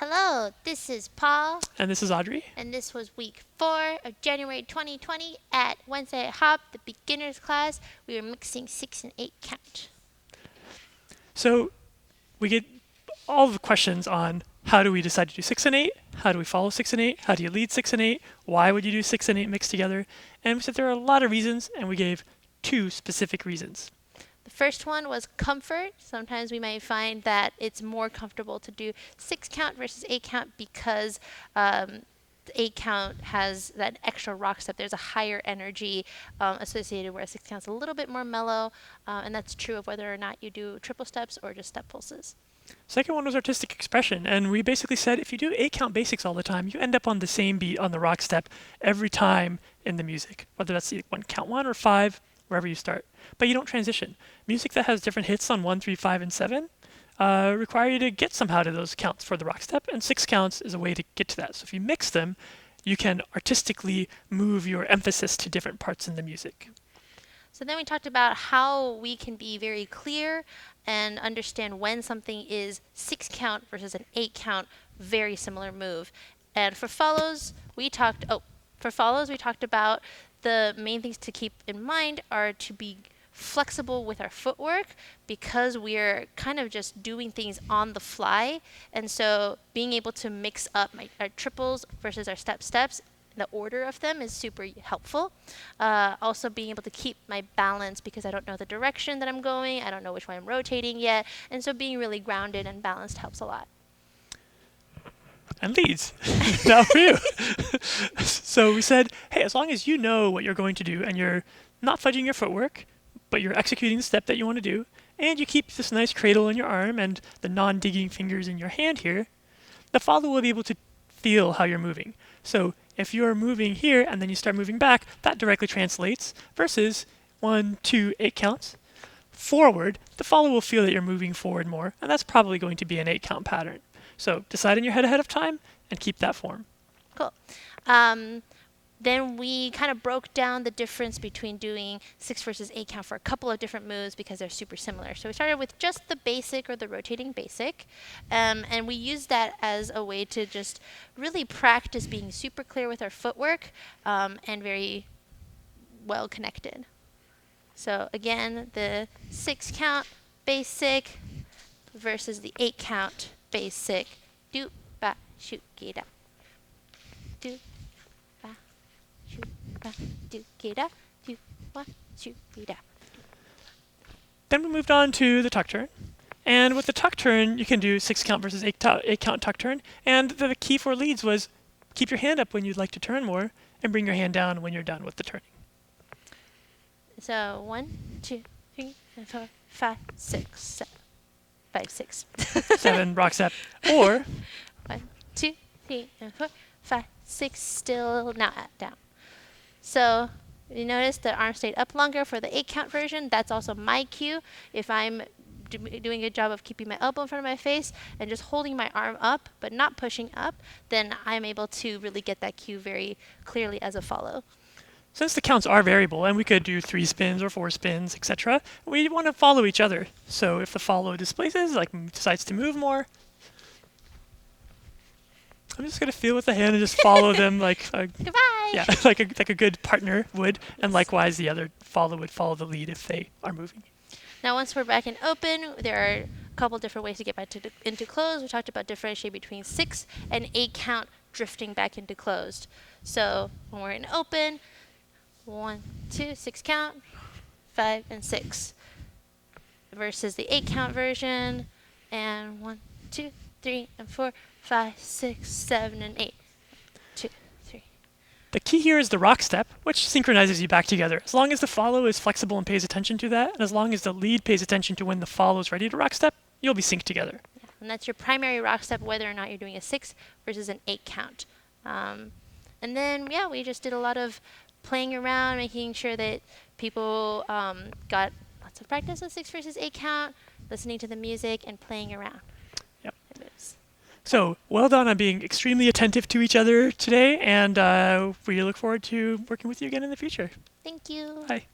Hello, this is Paul. And this is Audrey. And this was week 4 of January 2020 at Wednesday at Hop, the beginner's class. We were mixing 6 and 8 count. So we get all the questions on how do we decide to do 6 and 8? How do we follow 6 and 8? How do you lead 6 and 8? Why would you do 6 and 8 mixed together? And we said there are a lot of reasons, and we gave 2 specific reasons. The first one was comfort. Sometimes we might find that it's more comfortable to do 6 count versus 8 count because the 8 count has that extra rock step. There's a higher energy associated where 6 count's a little bit more mellow, and that's true of whether or not you do triple steps or just step pulses. Second one was artistic expression, and we basically said if you do 8 count basics all the time, you end up on the same beat on the rock step every time in the music, whether that's count 1 or 5, wherever you start. But you don't transition. Music that has different hits on 1, 3, 5, and 7 require you to get somehow to those counts for the rock step, and 6 counts is a way to get to that. So if you mix them, you can artistically move your emphasis to different parts in the music. So then we talked about how we can be very clear and understand when something is 6 count versus an 8 count, very similar move. And for follows, we talked about the main things to keep in mind are to be flexible with our footwork because we're kind of just doing things on the fly. And so being able to mix up our triples versus our steps, the order of them is super helpful. Also being able to keep my balance because I don't know the direction that I'm going. I don't know which way I'm rotating yet. And so being really grounded and balanced helps a lot. And leads. Now for you. So we said, hey, as long as you know what you're going to do and you're not fudging your footwork, but you're executing the step that you want to do, and you keep this nice cradle in your arm and the non-digging fingers in your hand here, the follow will be able to feel how you're moving. So if you're moving here and then you start moving back, that directly translates versus 1, 2, 8 counts. Forward, the follow will feel that you're moving forward more, and that's probably going to be an 8 count pattern. So decide in your head ahead of time and keep that form. Cool. Then we kind of broke down the difference between doing 6 versus 8 count for a couple of different moves because they're super similar. So we started with just the basic or the rotating basic, and we used that as a way to just really practice being super clear with our footwork and very well connected. So again, the 6 count basic versus the 8 count basic. Do, ba, shoot, get up. Do, ba, shoot, ba, do, get up. Do, ba, shoot, get up. Then we moved on to the tuck turn. And with the tuck turn, you can do 6 count versus 8 count tuck turn. And the key for leads was keep your hand up when you'd like to turn more and bring your hand down when you're done with the turning. So 1, 2, 3, 4, 5, 6, 7. 5, 6. 7, rock step. Or 1, 2, 3, 4, 5, 6, still not down. So you notice the arm stayed up longer for the 8 count version. That's also my cue. If I'm doing a good job of keeping my elbow in front of my face and just holding my arm up but not pushing up, then I'm able to really get that cue very clearly as a follow. since the counts are variable, and we could do 3 spins or 4 spins, etc., we want to follow each other. So if the follow displaces, like decides to move more, I'm just going to feel with the hand and just follow them like a, Goodbye! yeah, like a good partner would, and likewise the other follow would follow the lead if they are moving. Now once we're back in open, there are a couple different ways to get back into closed. We talked about differentiating between 6 and 8 count drifting back into closed. So when we're in open, 1, 2, 6 count, 5, and 6. Versus the 8 count version, and 1, 2, 3, and 4, 5, 6, 7, and 8. 2, 3. The key here is the rock step, which synchronizes you back together. As long as the follow is flexible and pays attention to that, and as long as the lead pays attention to when the follow is ready to rock step, you'll be synced together. Yeah, and that's your primary rock step, whether or not you're doing a 6 versus an 8 count. And then, yeah, we just did a lot of playing around, making sure that people got lots of practice with 6 versus 8 count, listening to the music, and playing around. Yep. So well done on being extremely attentive to each other today, and we look forward to working with you again in the future. Thank you. Bye.